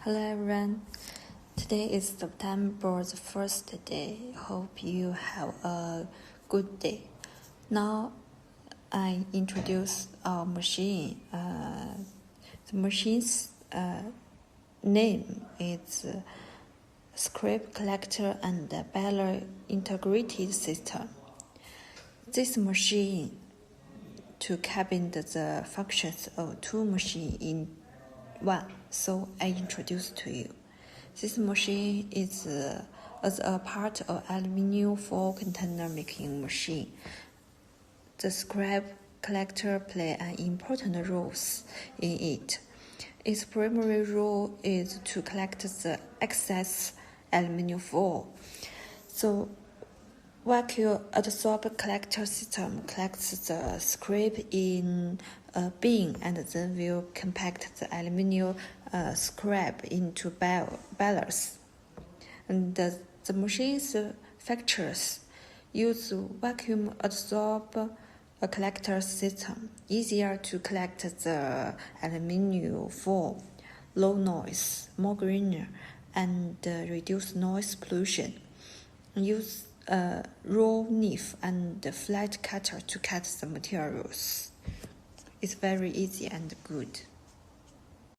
Hello everyone, today is September the 1st day. Hope you have a good day. Now I introduce our machine. The machine's name is Scrap Collector and Baler Integrated System. This machine to combine the functions of two machines in one, so I introduce to you. This machine is as a part of aluminium foil container making machine. The scrap collector play an important role in it. Its primary role is to collect the excess aluminium foil. The vacuum adsorb collector system collects the scrap in a bin and then will compact the aluminium scrap into balers. And the machine's features use vacuum adsorb collector system, easier to collect the aluminium foil, low noise, more greener, and reduce noise pollution. Use a raw knife and flat cutter to cut the materials. It's very easy and good.